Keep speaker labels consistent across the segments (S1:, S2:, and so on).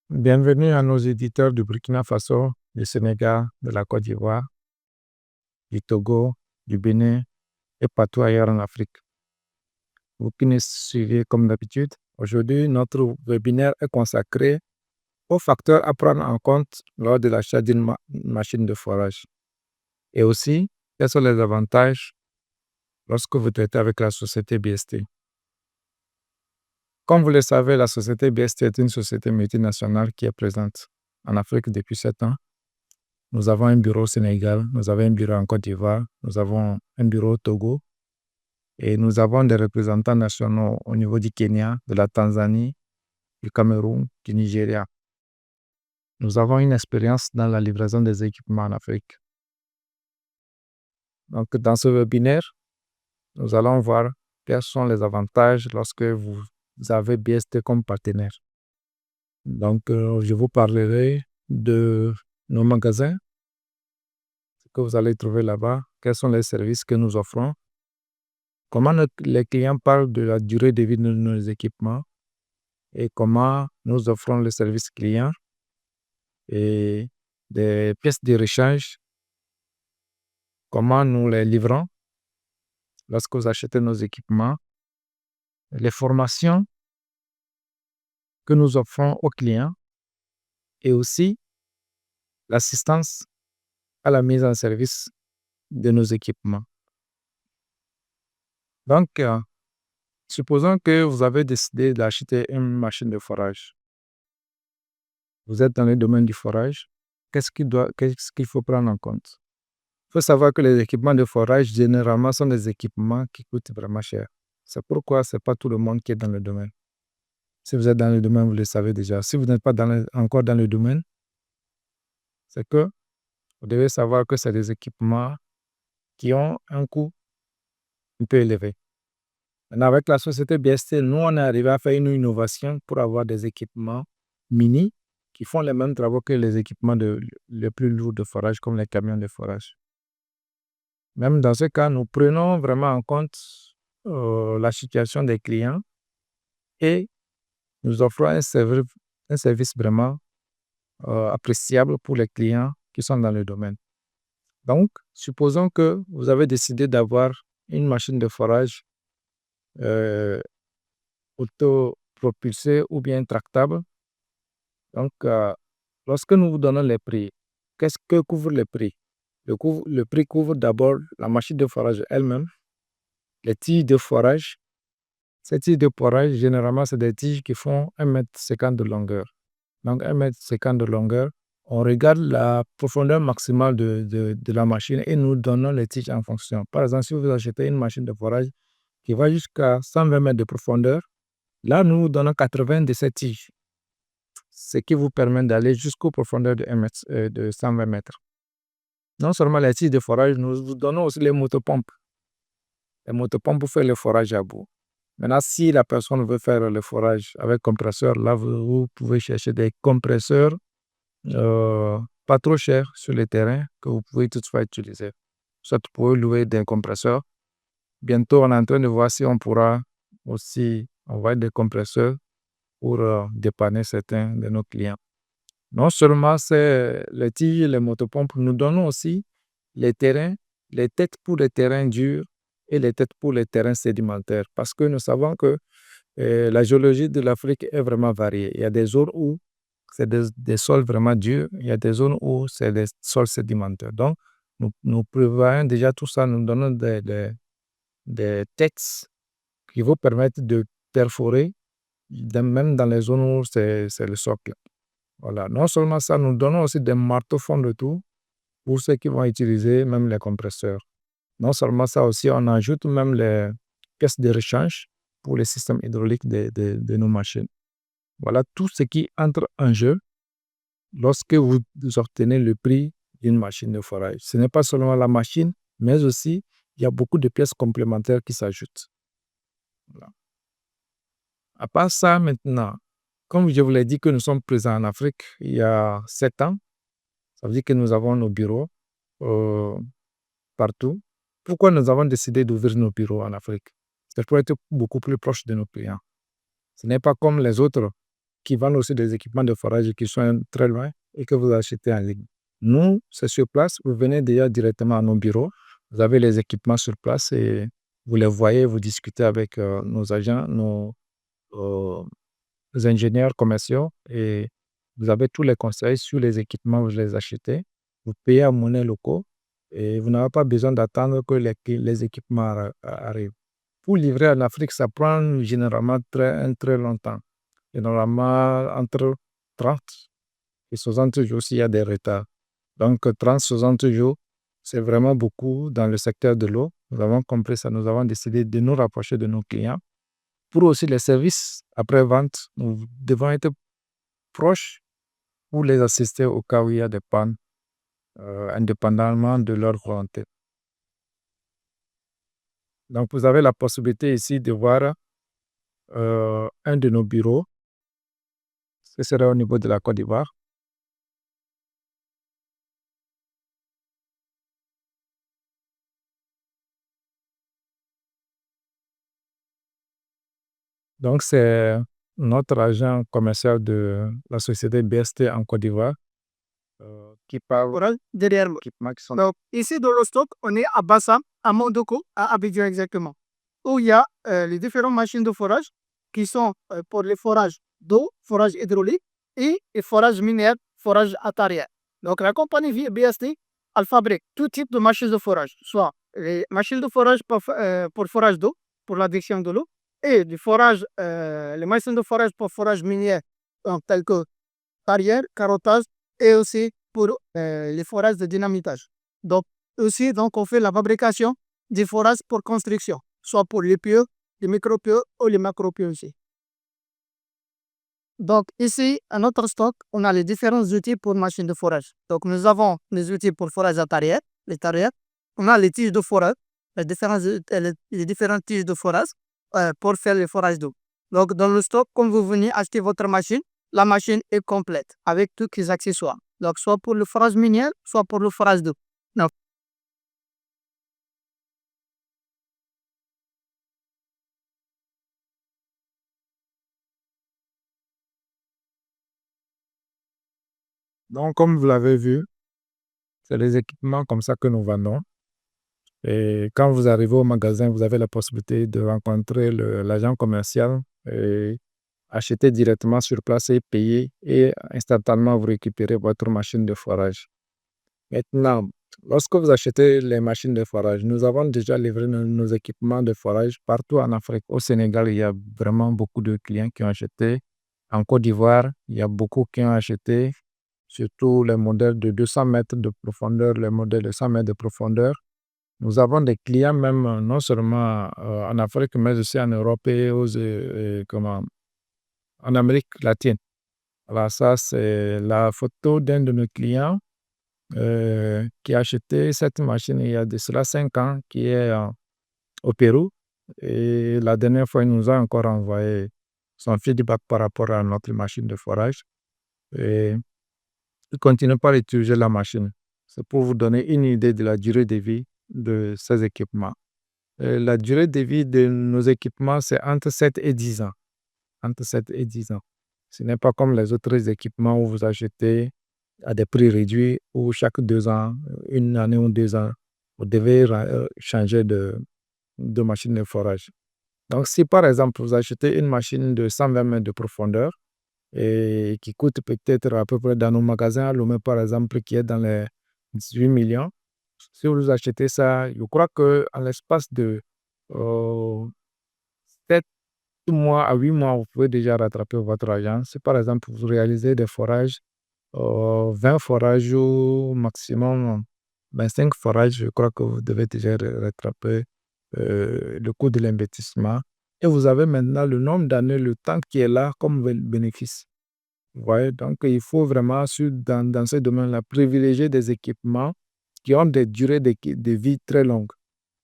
S1: Bienvenue à nos éditeurs du Burkina Faso, du Sénégal, de la Côte d'Ivoire, du Togo, du Bénin et partout ailleurs en Afrique. Vous qui nous suivez comme d'habitude, aujourd'hui, notre webinaire est consacré aux facteurs à prendre en compte lors de l'achat d'une machine de forage. Et aussi, quels sont les avantages lorsque vous traitez avec la société BST. Comme vous le savez, la société BST est une société multinationale qui est présente en Afrique depuis 7 ans. Nous avons un bureau au Sénégal, nous avons un bureau en Côte d'Ivoire, nous avons un bureau au Togo et nous avons des représentants nationaux au niveau du Kenya, de la Tanzanie, du Cameroun, du Nigeria. Nous avons une expérience dans la livraison des équipements en Afrique. Donc, dans ce webinaire, nous allons voir quels sont les avantages lorsque vous avez BST comme partenaire. Donc, je vous parlerai de nos magasins, ce que vous allez trouver là-bas, quels sont les services que nous offrons, comment les clients parlent de la durée de vie de nos équipements et comment nous offrons le service client et des pièces de rechange, comment nous les livrons lorsque vous achetez nos équipements, les formations que nous offrons aux clients et aussi l'assistance à la mise en service de nos équipements. Donc, supposons que vous avez décidé d'acheter une machine de forage. Vous êtes dans le domaine du forage. Qu'est-ce qu'il faut prendre en compte? Il faut savoir que les équipements de forage, généralement, sont des équipements qui coûtent vraiment cher. C'est pourquoi ce n'est pas tout le monde qui est dans le domaine. Si vous êtes dans le domaine, vous le savez déjà. Si vous n'êtes pas encore dans le domaine, c'est que vous devez savoir que c'est des équipements qui ont un coût un peu élevé. Maintenant, avec la société BST, nous, on est arrivé à faire une innovation pour avoir des équipements mini qui font les mêmes travaux que les équipements les plus lourds de forage, comme les camions de forage. Même dans ce cas, nous prenons vraiment en compte la situation des clients et nous offrons un service vraiment appréciable pour les clients qui sont dans le domaine. Donc, supposons que vous avez décidé d'avoir une machine de forage autopropulsée ou bien tractable. Donc, lorsque nous vous donnons les prix, qu'est-ce que couvre le prix? Le prix couvre d'abord la machine de forage elle-même, les tiges de forage. Ces tiges de forage, généralement, c'est des tiges qui font 1,50 m de longueur. Donc, 1,50 m de longueur, on regarde la profondeur maximale de la machine et nous donnons les tiges en fonction. Par exemple, si vous achetez une machine de forage qui va jusqu'à 120 mètres de profondeur, là, nous vous donnons 80 de ces tiges, ce qui vous permet d'aller jusqu'aux profondeurs de 120 mètres. Non seulement les tiges de forage, nous vous donnons aussi les motopompes. Les motopompes pour faire le forage à bout. Maintenant, si la personne veut faire le forage avec compresseur, là, vous pouvez chercher des compresseurs pas trop chers sur le terrain que vous pouvez toutefois utiliser. Soit vous pouvez louer des compresseurs. Bientôt, on est en train de voir si on pourra aussi envoyer des compresseurs pour dépanner certains de nos clients. Non seulement c'est les tiges et les motopompes, nous donnons aussi les terrains, les têtes pour les terrains durs et les têtes pour les terrains sédimentaires. Parce que nous savons que la géologie de l'Afrique est vraiment variée. Il y a des zones où c'est des sols vraiment durs, il y a des zones où c'est des sols sédimentaires. Donc, nous prévoyons déjà tout ça, nous donnons des têtes qui vous permettent de perforer, même dans les zones où c'est le socle. Voilà. Non seulement ça, nous donnons aussi des marteaux fond de tout pour ceux qui vont utiliser même les compresseurs. Non seulement ça aussi, on ajoute même les pièces de rechange pour les systèmes hydrauliques de nos machines. Voilà tout ce qui entre en jeu lorsque vous obtenez le prix d'une machine de forage. Ce n'est pas seulement la machine, mais aussi il y a beaucoup de pièces complémentaires qui s'ajoutent. Voilà. À part ça, maintenant, comme je vous l'ai dit que nous sommes présents en Afrique il y a 7 ans, ça veut dire que nous avons nos bureaux partout. Pourquoi nous avons décidé d'ouvrir nos bureaux en Afrique? C'est pour être beaucoup plus proche de nos clients. Ce n'est pas comme les autres qui vendent aussi des équipements de forage qui sont très loin et que vous achetez en ligne. Nous, c'est sur place. Vous venez déjà directement à nos bureaux. Vous avez les équipements sur place et vous les voyez, vous discutez avec nos agents, nos euh, ingénieurs commerciaux et vous avez tous les conseils sur les équipements, vous les achetez. Vous payez en monnaie locale et vous n'avez pas besoin d'attendre que les équipements arrivent. Pour livrer en Afrique, ça prend généralement très longtemps. Généralement entre 30 et 60 jours s'il y a des retards. Donc 30-60 jours, c'est vraiment beaucoup dans le secteur de l'eau. Nous avons compris ça, nous avons décidé de nous rapprocher de nos clients. Pour aussi les services après-vente, nous devons être proches pour les assister au cas où il y a des pannes, indépendamment de leur volonté. Donc, vous avez la possibilité ici de voir un de nos bureaux. Ce serait au niveau de la Côte d'Ivoire. Donc, c'est notre agent commercial de la société BST en Côte d'Ivoire qui parle
S2: Oral derrière moi.
S1: d'équipements qui sont...
S2: Donc, ici, dans le stock, on est à Bassam, à Mondoko, à Abidjan exactement, où il y a les différentes machines de forage qui sont pour les forages d'eau, forage hydraulique et forage minière, forage attarière. Donc, la compagnie BST, elle fabrique tout type de machines de forage, soit les machines de forage pour forage d'eau, pour l'adduction de l'eau, et du forage, les machines de forage pour forage minière, donc, telles que carrière, carottage et aussi pour les forages de dynamitage. Donc, aussi, donc, on fait la fabrication des forages pour construction, soit pour les pieux, les micro-pieux ou les macro-pieux aussi. Donc, ici, à notre stock, on a les différents outils pour machines de forage. Donc, nous avons les outils pour forage attarière, les tarières. On a les tiges de forage, les différentes tiges de forage pour faire les forages d'eau. Donc, dans le stock, quand vous venez acheter votre machine, la machine est complète avec tous les accessoires. Donc, soit pour le forage minier, soit pour le forage d'eau.
S1: Donc, comme vous l'avez vu, c'est les équipements comme ça que nous vendons. Et quand vous arrivez au magasin, vous avez la possibilité de rencontrer l'agent commercial et acheter directement sur place et payer et instantanément vous récupérez votre machine de forage. Maintenant, lorsque vous achetez les machines de forage, nous avons déjà livré nos équipements de forage partout en Afrique. Au Sénégal, il y a vraiment beaucoup de clients qui ont acheté. En Côte d'Ivoire, il y a beaucoup qui ont acheté, surtout les modèles de 200 mètres de profondeur, les modèles de 100 mètres de profondeur. Nous avons des clients même non seulement en Afrique, mais aussi en Europe et en Amérique latine. Voilà, ça, c'est la photo d'un de nos clients qui a acheté cette machine il y a de cela 5 ans, qui est au Pérou. Et la dernière fois, il nous a encore envoyé son feedback par rapport à notre machine de forage. Et il ne continue pas d'utiliser la machine. C'est pour vous donner une idée de la durée de vie de ces équipements. La durée de vie de nos équipements, c'est entre 7 et 10 ans. Entre 7 et 10 ans. Ce n'est pas comme les autres équipements où vous achetez à des prix réduits, où chaque 2 ans, une année ou 2 ans, vous devez changer de machine de forage. Donc, si par exemple, vous achetez une machine de 120 mètres de profondeur et qui coûte peut-être à peu près dans nos magasins à Lomé, par exemple, qui est dans les 18 millions, si vous achetez ça, je crois qu'en l'espace de 7 mois à 8 mois, vous pouvez déjà rattraper votre argent. Si par exemple, vous réalisez des forages, 20 forages au maximum, 25 forages, je crois que vous devez déjà rattraper le coût de l'investissement. Et vous avez maintenant le nombre d'années, le temps qui est là comme bénéfice. Vous voyez, donc il faut vraiment, dans ce domaine-là, privilégier des équipements qui ont des durées de vie très longues.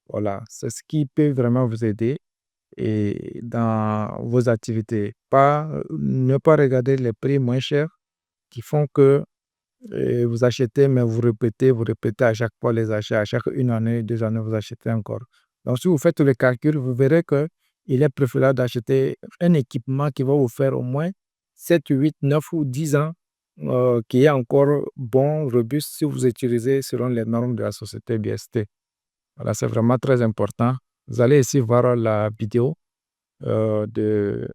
S1: Voilà, c'est ce qui peut vraiment vous aider et dans vos activités. Ne pas regarder les prix moins chers qui font que vous achetez, mais vous répétez à chaque fois les achats. À chaque 1 année, 2 années, vous achetez encore. Donc, si vous faites le calcul, vous verrez qu'il est préférable d'acheter un équipement qui va vous faire au moins 7, 8, 9 ou 10 ans qui est encore bon, robuste si vous utilisez selon les normes de la société BST. Voilà, c'est vraiment très important. Vous allez ici voir la vidéo du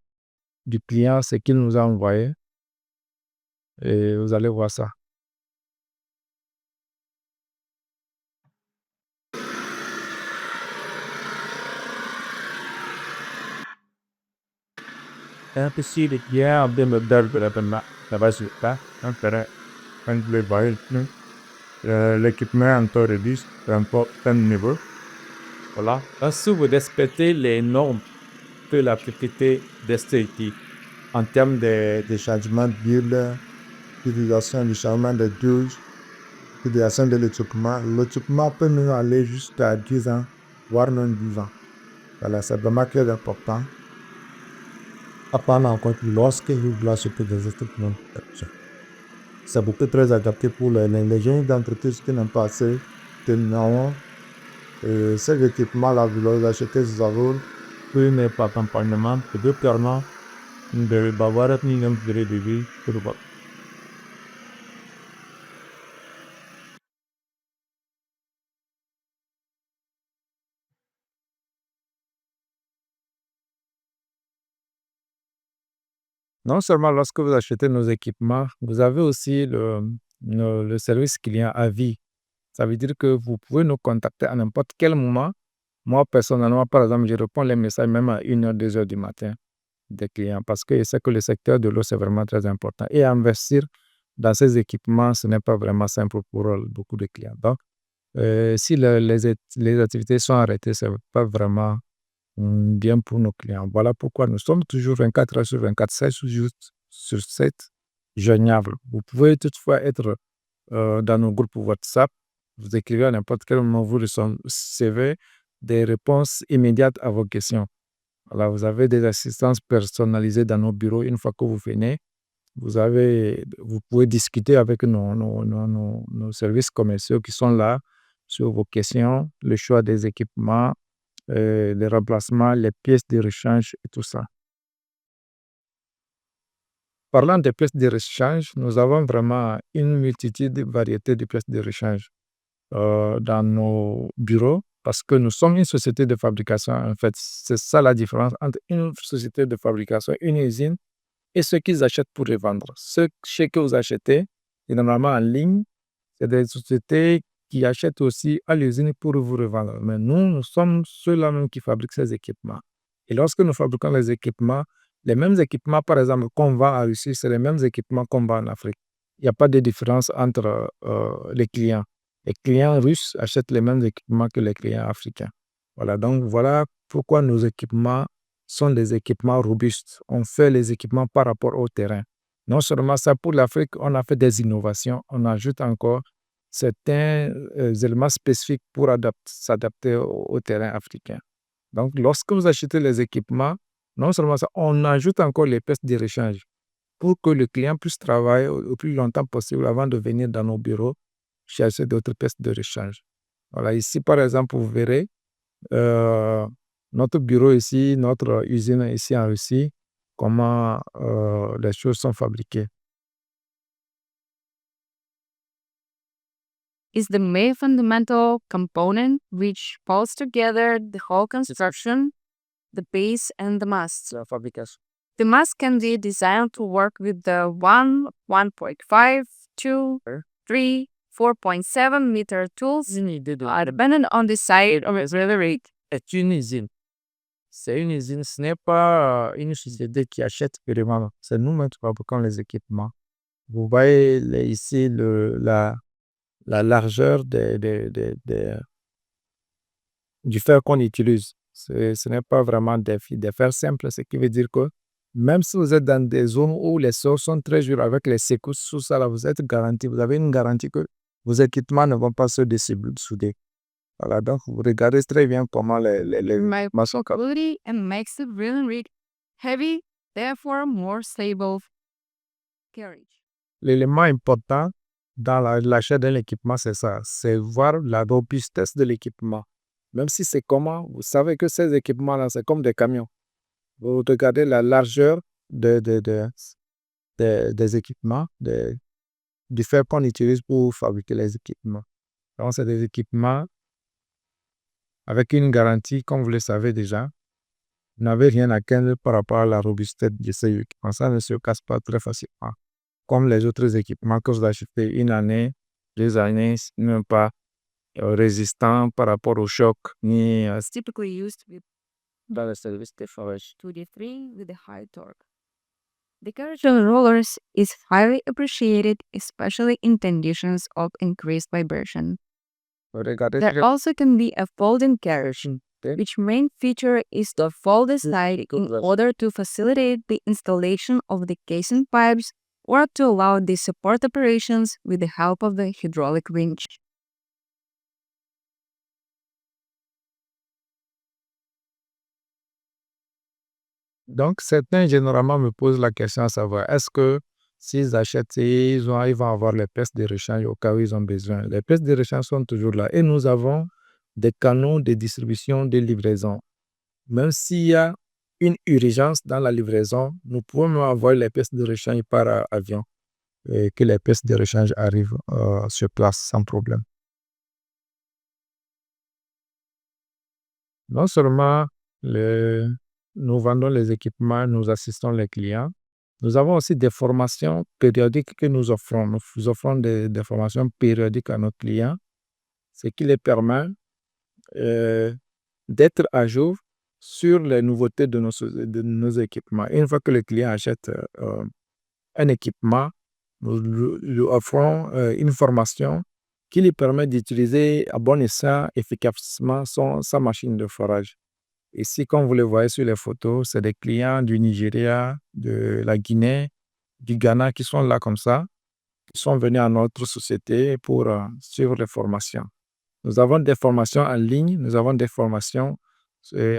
S1: client, ce qu'il nous a envoyé et vous allez voir ça. L'équipement en temps réduit, peu importe quel niveau. Voilà. Si vous respectez les normes de la propriété d'esthétique en termes de changement d'huile, d'utilisation du changement de douche, l'utilisation de l'équipement peut nous aller jusqu'à 10 ans, voire même 12 ans. Voilà, c'est vraiment très important. À prendre en compte lorsque vous voulez acheter des équipements. C'est beaucoup très adapté pour les jeunes d'entreprise qui n'ont pas assez de normes. Ces équipements-là, vous les achetez aux euros, puis n'est pas d'accompagnement, que deux permanents d'avoir un minimum de vie pour le bas. Non seulement lorsque vous achetez nos équipements, vous avez aussi le service client à vie. Ça veut dire que vous pouvez nous contacter à n'importe quel moment. Moi, personnellement, par exemple, je réponds les messages même à 1h, 2h du matin des clients parce que je sais que le secteur de l'eau, c'est vraiment très important. Et investir dans ces équipements, ce n'est pas vraiment simple pour beaucoup de clients. Donc, si les activités sont arrêtées, ce n'est pas vraiment bien pour nos clients. Voilà pourquoi nous sommes toujours 24 heures sur 24, 7 jours sur 7 joignables. Vous pouvez toutefois être dans nos groupes WhatsApp. Vous écrivez à n'importe quel moment, vous recevez des réponses immédiates à vos questions. Voilà, vous avez des assistances personnalisées dans nos bureaux. Une fois que vous venez, vous pouvez discuter avec nos services commerciaux qui sont là sur vos questions, le choix des équipements, les remplacements, les pièces de rechange et tout ça. Parlant des pièces de rechange, nous avons vraiment une multitude de variétés de pièces de rechange dans nos bureaux parce que nous sommes une société de fabrication. En fait, c'est ça la différence entre une société de fabrication, une usine et ceux qu'ils achètent pour revendre. Ce que vous achetez, c'est normalement en ligne, c'est des sociétés qui achètent aussi à l'usine pour vous revendre. Mais nous sommes ceux-là même qui fabriquent ces équipements. Et lorsque nous fabriquons les mêmes équipements, par exemple, qu'on vend en Russie, c'est les mêmes équipements qu'on vend en Afrique. Il n'y a pas de différence entre les clients. Les clients russes achètent les mêmes équipements que les clients africains. Voilà, donc voilà pourquoi nos équipements sont des équipements robustes. On fait les équipements par rapport au terrain. Non seulement ça, pour l'Afrique, on a fait des innovations, on ajoute encore certains éléments spécifiques pour s'adapter au terrain africain. Donc, lorsque vous achetez les équipements, non seulement ça, on ajoute encore les pièces de rechange pour que le client puisse travailler au plus longtemps possible avant de venir dans nos bureaux chercher d'autres pièces de rechange. Voilà, ici, par exemple, vous verrez notre bureau ici, notre usine ici en Russie, comment les choses sont fabriquées.
S3: Is the main fundamental component which pulls together the whole construction, the base, and the mast.
S1: La fabrication.
S3: The mast can be designed to work with the 1.5, 2, 3, 4.7 meter tools, depending on the size of its rig.
S1: C'est une usine. C'est une usine, ce n'est pas une société qui achète vraiment. C'est nous-mêmes qui fabriquons les équipements. Vous voyez ici la largeur du fer qu'on utilise. Ce n'est pas vraiment des fers simples, ce qui veut dire que même si vous êtes dans des zones où les sols sont très durs avec les secousses, sous ça, là, vous êtes garanti, vous avez une garantie que vos équipements ne vont pas se souder. Voilà, donc vous regardez très bien comment les maçons.
S3: Mobility and makes the drilling rig heavy, therefore more stable carriage.
S1: L'élément important dans l'achat d'un équipement, c'est ça, c'est voir la robustesse de l'équipement. Même si c'est comment, vous savez que ces équipements-là, c'est comme des camions. Vous regardez la largeur des équipements, du fer qu'on utilise pour fabriquer les équipements. Donc, c'est des équipements avec une garantie, comme vous le savez déjà. Vous n'avez rien à craindre par rapport à la robustesse de ces équipements. Ça ne se casse pas très facilement. Comme les autres équipements que vous achetez 1 année, 2 années, même pas résistants par rapport au choc, ni
S3: It's typically used with
S1: dans le service de forage.
S3: 2D3 with a high torque. The carriage on rollers is highly appreciated, especially in conditions of increased vibration.
S1: Regardez
S3: There
S1: très
S3: also can be a folding carriage,
S1: bien.
S3: which main feature is the folded side in order to facilitate the installation of the casing pipes or to allow the support operations with the help of the hydraulic winch.
S1: Donc, certains généralement me posent la question à savoir, est-ce que s'ils achètent, ils vont avoir les pièces de rechange au cas où ils ont besoin. Les pièces de rechange sont toujours là et nous avons des canaux de distribution de livraison. Même s'il y a une urgence dans la livraison, nous pouvons même avoir les pièces de rechange par avion et que les pièces de rechange arrivent sur place sans problème. Non seulement nous vendons les équipements, nous assistons les clients, nous avons aussi des formations périodiques que nous offrons. Nous offrons des formations périodiques à nos clients, ce qui les permet d'être à jour sur les nouveautés de nos équipements. Une fois que le client achète un équipement, nous lui offrons une formation qui lui permet d'utiliser à bon escient efficacement sa machine de forage. Ici, comme vous le voyez sur les photos, c'est des clients du Nigeria, de la Guinée, du Ghana qui sont là comme ça, qui sont venus à notre société pour suivre les formations. Nous avons des formations en ligne, nous avons des formations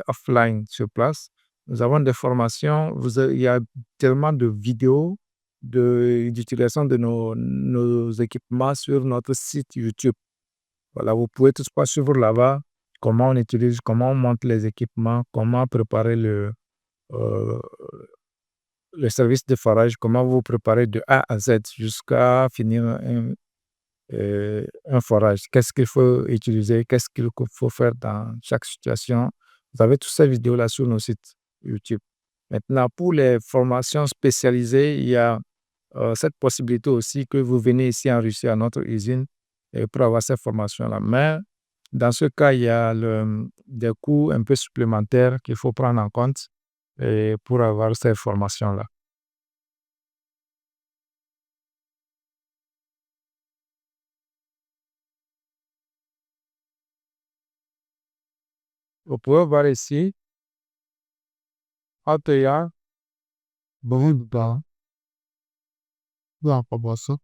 S1: offline sur place. Nous avons des formations, il y a tellement de vidéos d'utilisation de nos équipements sur notre site YouTube. Voilà, vous pouvez tout pas suivre là-bas comment on utilise, comment on monte les équipements, comment préparer le service de forage, comment vous préparez de A à Z jusqu'à finir un forage. Qu'est-ce qu'il faut utiliser, qu'est-ce qu'il faut faire dans chaque situation. Vous avez toutes ces vidéos-là sur nos sites YouTube. Maintenant, pour les formations spécialisées, il y a cette possibilité aussi que vous venez ici en Russie à notre usine pour avoir ces formations-là. Mais dans ce cas, il y a des coûts un peu supplémentaires qu'il faut prendre en compte pour avoir ces formations-là. Vous pouvez voir ici, ATR, beaucoup de temps. Non, pas bon ça.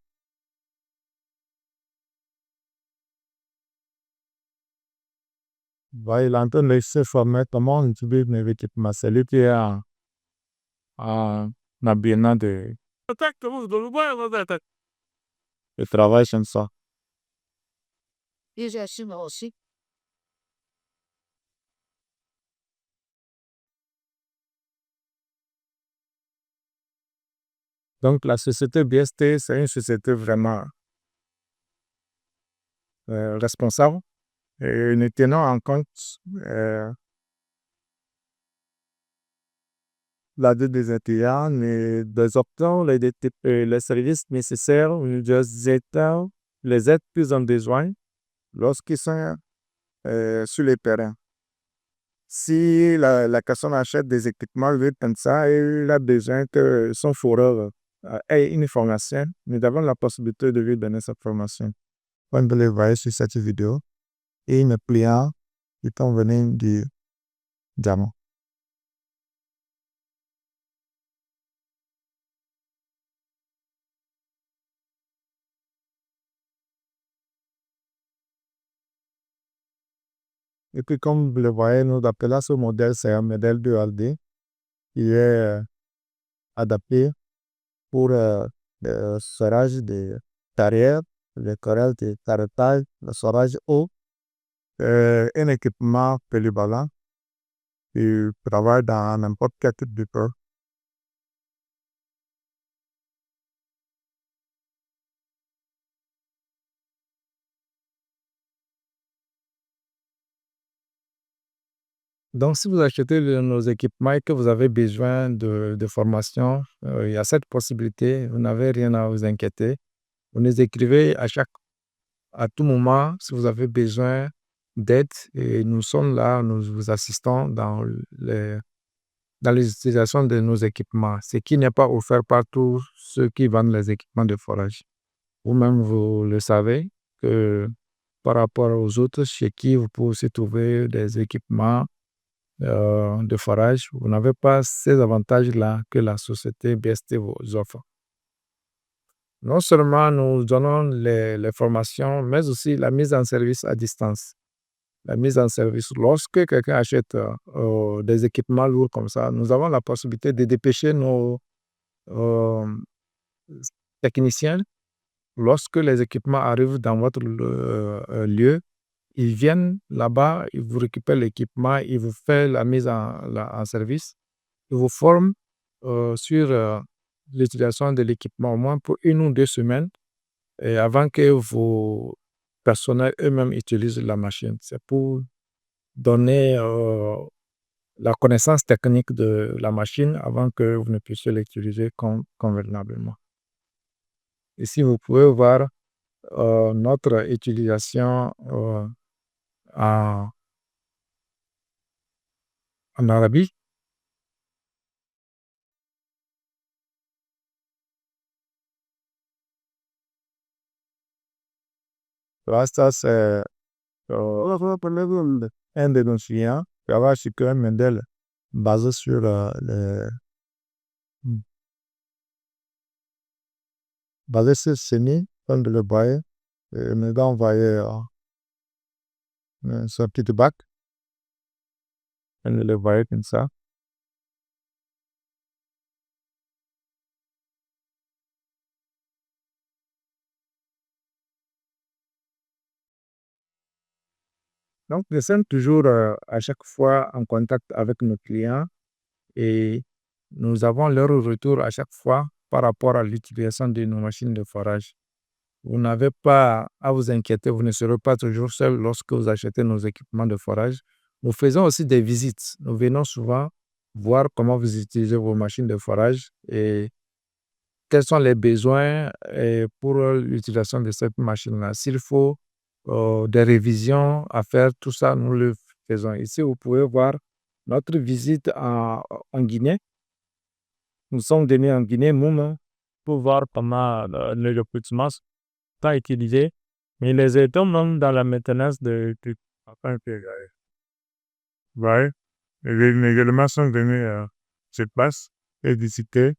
S1: Il est en train de se former comment on utilise mes équipements. C'est lui qui est en habillement de travail comme ça. Donc, la société BST, c'est une société vraiment responsable et nous tenons en compte la vie des étudiants, nous développons les services nécessaires, nous aidons les aides plus en besoin lorsqu'ils sont sur le terrain. Si la personne achète des équipements comme ça, elle a besoin que son fourreur ait une formation, nous avons la possibilité de lui donner cette formation. Comme vous le voyez sur cette vidéo, et une client qui sont venus du Diamant. Et puis, comme vous le voyez, nous appelons ce modèle, c'est un modèle de LD qui est adapté pour le serrage de carrière, le corral de carottage, le serrage haut, un équipement polyvalent qui travaille dans n'importe quel type de port. Donc, si vous achetez nos équipements et que vous avez besoin de formation, il y a cette possibilité, vous n'avez rien à vous inquiéter. Vous nous écrivez à tout moment si vous avez besoin d'aide et nous sommes là, nous vous assistons dans les utilisations de nos équipements, ce qui n'est pas offert par tous ceux qui vendent les équipements de forage. Vous-même, vous le savez que par rapport aux autres chez qui vous pouvez aussi trouver des équipements de forage, vous n'avez pas ces avantages-là que la société BST vous offre. Non seulement nous donnons les formations, mais aussi la mise en service à distance. La mise en service, lorsque quelqu'un achète des équipements lourds comme ça, nous avons la possibilité de dépêcher nos euh, techniciens. Lorsque les équipements arrivent dans votre lieu, ils viennent là-bas, ils vous récupèrent l'équipement, ils vous font la mise en service, ils vous forment sur l'utilisation de l'équipement au moins pour 1 ou 2 semaines et avant que vos personnels eux-mêmes utilisent la machine. C'est pour donner la connaissance technique de la machine avant que vous ne puissiez l'utiliser convenablement. Ici, vous pouvez voir notre utilisation en, en Arabie. Là, ça, c'est un de nos clients qui travaille sur un modèle basé sur basé sur Seni, comme de le voyez. Il nous a envoyé son petit bac. On le voyait comme ça. Donc, nous sommes toujours à chaque fois en contact avec nos clients et nous avons leur retour à chaque fois par rapport à l'utilisation de nos machines de forage. Vous n'avez pas à vous inquiéter, vous ne serez pas toujours seul lorsque vous achetez nos équipements de forage. Nous faisons aussi des visites. Nous venons souvent voir comment vous utilisez vos machines de forage et quels sont les besoins pour l'utilisation de cette machine-là. S'il faut des révisions à faire, tout ça, nous le faisons. Ici, vous pouvez voir notre visite en Guinée. Nous sommes venus en Guinée, nous, pour voir comment les équipements sont utilisés. Mais les étions même dans la maintenance de ouais. Les éléments sont venus sur place et visiter,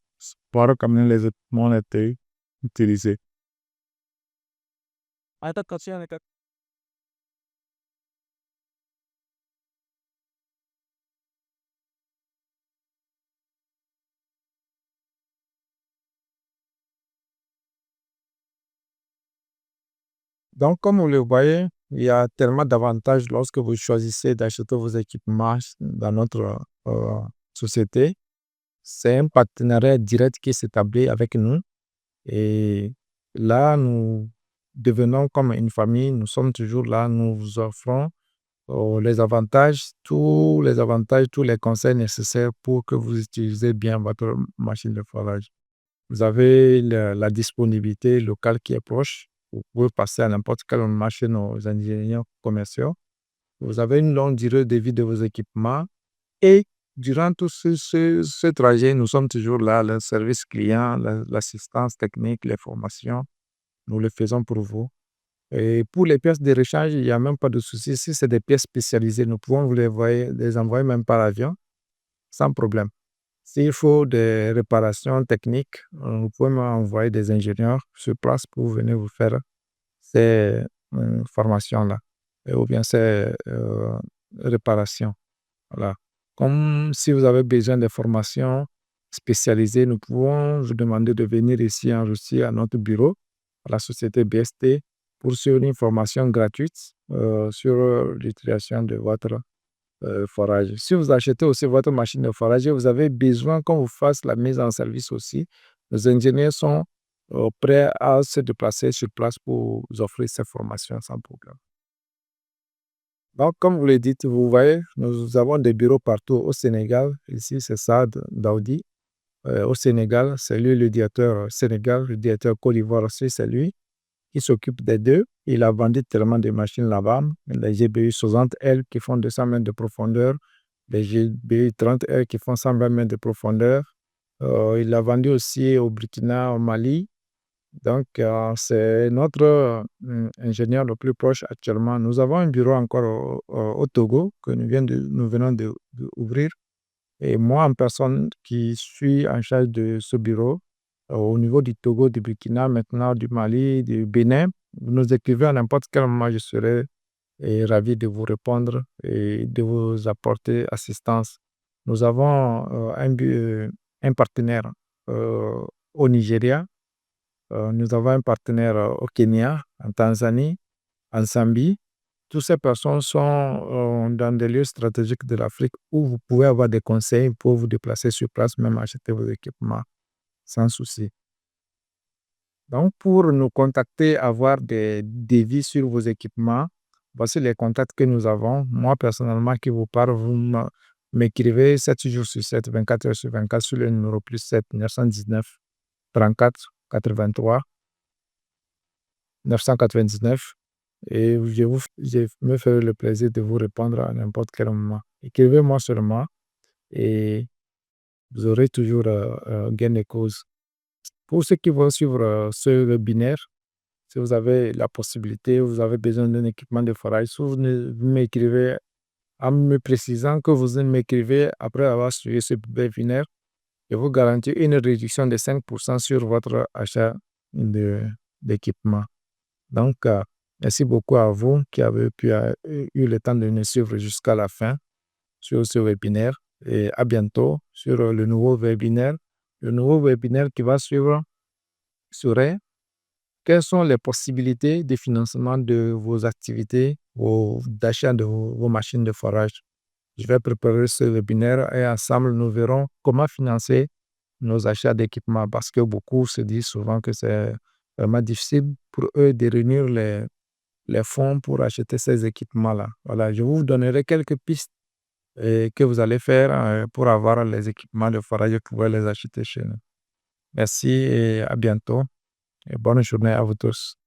S1: voir comment les équipements étaient utilisés. Donc, comme vous le voyez, il y a tellement d'avantages lorsque vous choisissez d'acheter vos équipements dans notre société. C'est un partenariat direct qui s'établit avec nous. Et là, nous devenons comme une famille. Nous sommes toujours là. Nous vous offrons tous les avantages, tous les conseils nécessaires pour que vous utilisez bien votre machine de forage. Vous avez la disponibilité locale qui est proche. Vous pouvez passer à n'importe quel moment chez nos ingénieurs commerciaux. Vous avez une longue durée de vie de vos équipements. Et durant tout ce trajet, nous sommes toujours là, le service client, l'assistance technique, les formations. Nous le faisons pour vous. Et pour les pièces de rechange, il n'y a même pas de souci. Si c'est des pièces spécialisées, nous pouvons vous les envoyer même par avion, sans problème. S'il faut des réparations techniques, vous pouvez m'envoyer des ingénieurs sur place pour venir vous faire ces formations-là, ou bien ces réparations. Voilà. Comme si vous avez besoin de formations spécialisées, nous pouvons vous demander de venir ici en Russie à notre bureau, à la société BST, pour suivre une formation gratuite sur l'utilisation de votre forage. Si vous achetez aussi votre machine de forage, vous avez besoin qu'on vous fasse la mise en service aussi. Les ingénieurs sont prêts à se déplacer sur place pour vous offrir ces formations sans problème. Donc, comme vous le dites, vous voyez, nous avons des bureaux partout au Sénégal. Ici, c'est Saad Daoudi. Au Sénégal, c'est lui le directeur Sénégal, le directeur Côte d'Ivoire aussi, c'est lui qui s'occupe des deux. Il a vendu tellement de machines là-bas, les GBU 60L qui font 200 mètres de profondeur, les GBU 30L qui font 120 mètres de profondeur. Il a vendu aussi au Burkina, au Mali. Donc, c'est notre ingénieur le plus proche actuellement. Nous avons un bureau encore au Togo que nous venons d'ouvrir. Et moi, en personne, qui suis en charge de ce bureau, au niveau du Togo, du Burkina, maintenant du Mali, du Bénin, vous nous écrivez à n'importe quel moment, je serai ravi de vous répondre et de vous apporter assistance. Nous avons un partenaire au Nigeria, nous avons un partenaire au Kenya, en Tanzanie, en Zambie. Toutes ces personnes sont dans des lieux stratégiques de l'Afrique où vous pouvez avoir des conseils pour vous déplacer sur place, même acheter vos équipements sans souci. Donc, pour nous contacter, avoir des devis sur vos équipements, voici les contacts que nous avons. Moi, personnellement, qui vous parle, vous m'écrivez 7 jours sur 7, 24 heures sur 24 sur le numéro +7 919 34 83 999 et je me ferai le plaisir de vous répondre à n'importe quel moment. Écrivez-moi seulement et vous aurez toujours gain de cause. Pour ceux qui vont suivre ce webinaire, si vous avez la possibilité, vous avez besoin d'un équipement de forage, si vous m'écrivez en me précisant que vous m'écrivez après avoir suivi ce webinaire, je vous garantis une réduction de 5% sur votre achat d'équipement. Donc, merci beaucoup à vous qui avez eu le temps de nous suivre jusqu'à la fin sur ce webinaire et à bientôt sur le nouveau webinaire. Le nouveau webinaire qui va suivre serait quelles sont les possibilités de financement de vos activités d'achat de vos machines de forage. Je vais préparer ce webinaire et ensemble nous verrons comment financer nos achats d'équipements parce que beaucoup se disent souvent que c'est vraiment difficile pour eux de réunir les fonds pour acheter ces équipements-là. Voilà, je vous donnerai quelques pistes que vous allez faire pour avoir les équipements de forage et pouvoir les acheter chez nous. Merci et à bientôt et bonne journée à vous tous.